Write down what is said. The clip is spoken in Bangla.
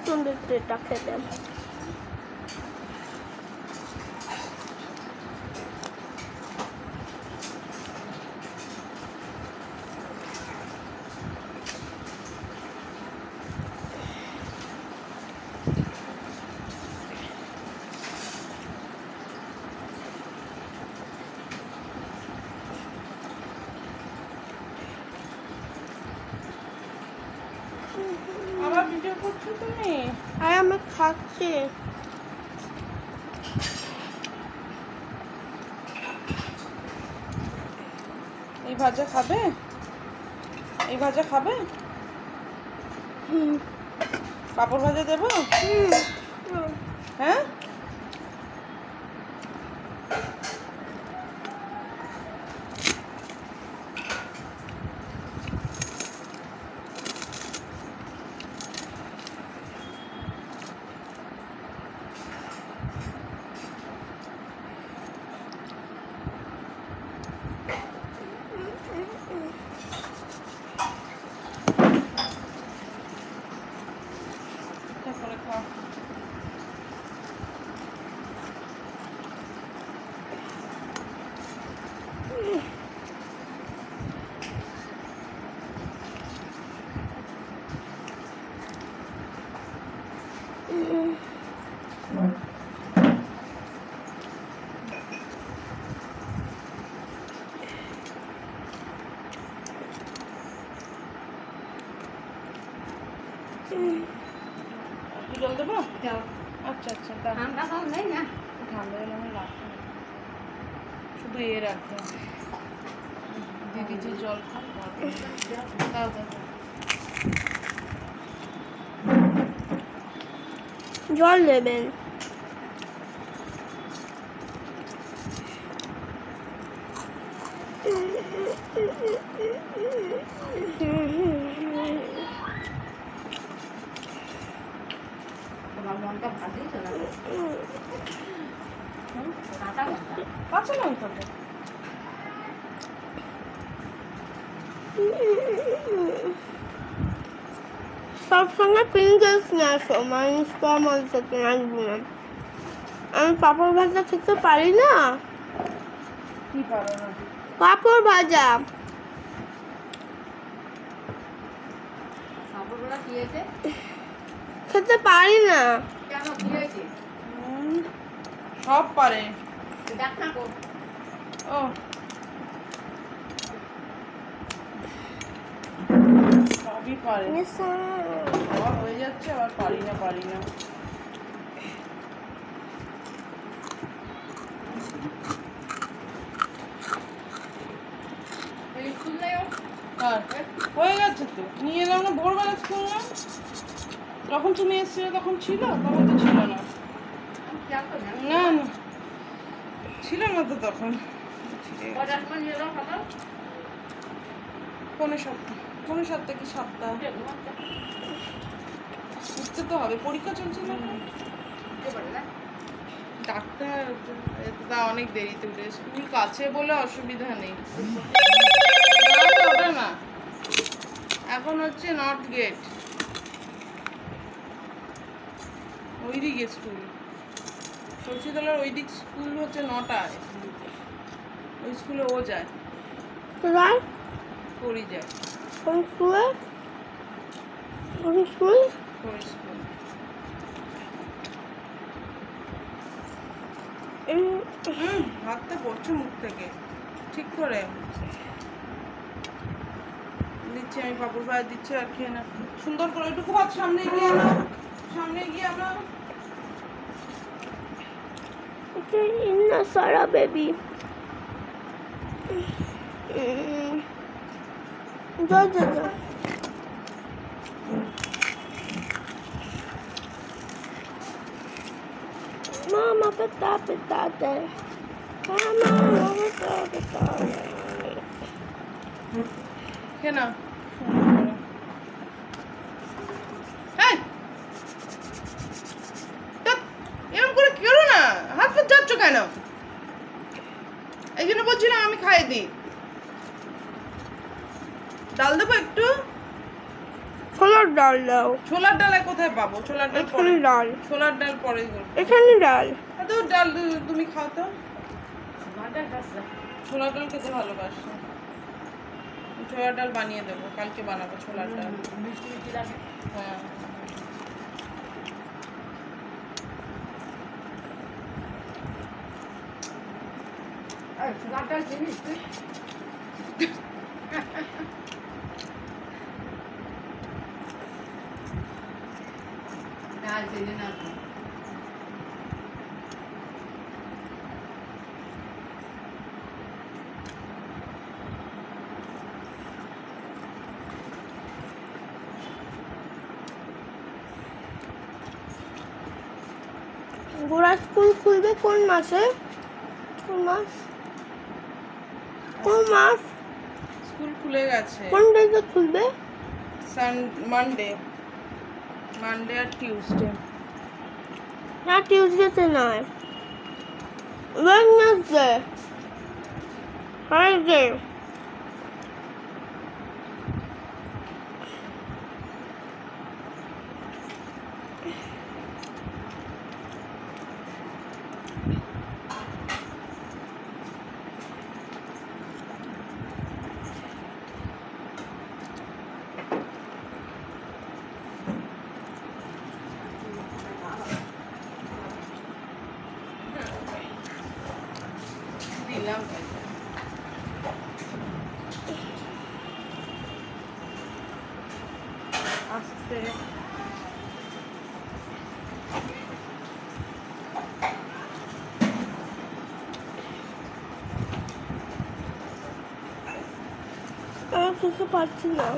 মতন দেখতে এটা খেতে। আবার ভিডিও করছো তুমি? আর আমি খাচ্ছি। এই ভাজা খাবে? এই ভাজা খাবে? পাপড় ভাজা দেবো? হ্যাঁ, করে খাও। জল দেবো? আচ্ছা আচ্ছা, ঠান্ডা জল আমি রাখবো, শুধু এ রাখবো। দিদি যে জল খাও দাও দাও। জল দেবেন। কাঁচা লঙ্কা তো। সবসময় প্রিঙ্গলস নিয়ে আসো, মানুষ কম আসবে আসবো না। আমি পাপড় ভাজা খেতে পারি না। কি পারো না? পাপড় ভাজা খেতে পারি না। সব পারে। ও সবই পারে, আবার হয়ে যাচ্ছে, আবার পারি না পারি না। হয়ে গেছে তো, নিয়ে এলাম না ভোরবেলা স্কুল না, যখন তুমি এসেছিলে তখন ছিল, তখন তো ছিল না। না না ছিল না তো তখন। পৌনে সাতটা কি 7টা উঠতে তো হবে, পরীক্ষা চলছে না। ডাক্তার তা অনেক দেরিতে উঠে, স্কুল কাছে বলে অসুবিধা নেই। ওটা না, এখন হচ্ছে নর্থ গেট, ওইদিকে স্কুল, তুলসীতলার ওই দিক স্কুল হচ্ছে 9টায়, ওই স্কুলে ও যায়, পড়ি যায়। কোন স্কুলে? কোন স্কুল? পড়ি স্কুল। হাতটা পড়ছে মুখ থেকে, ঠিক করে দিচ্ছি আমি, পাপড় ভাজা দিচ্ছি, আর খেয়ে না সুন্দর করে ওইটুকু ভাত সামনে গিয়ে আনো, সামনে গিয়ে আনো। ইন্না সারা বেবি যা যা যা। Mama, petate. Mama, petate. খেয়ে না এরকম করে খেলো না, হাত ফাত যাচ্ছ কেন? এই জন্য বলছিলাম আমি খাইয়ে দিই। ডাল দেবো একটু? ছোলার ডাল দাও। ছোলার ডাল কোথায় পাবো? ছোলার ডাল পরে, এখানে ডাল, ছোলার ডাল পরে করবো। এখানে ডাল। তো ডাল তুমি খাও তো। ছোলার ডাল খেতে ভালোবাসো। ছোলার ডাল বানিয়ে দেবো, কালকে বানাবো ছোলার ডাল। হ্যাঁ ছোলার ডাল চিনিস তুই? ডাল চিনি না তো। গোড়া স্কুল খুলবে কোন মাসে? কোন মাস? কোন মাস? স্কুল খুলে গেছে। কোন ডেতে খুলবে? মানডে আর টিউসডে। না, টিউসডেতে নয়, ওয়েডনেসডে, ফ্রাইডে। দিলাম আস্তে। আমি কিছু পাচ্ছি না।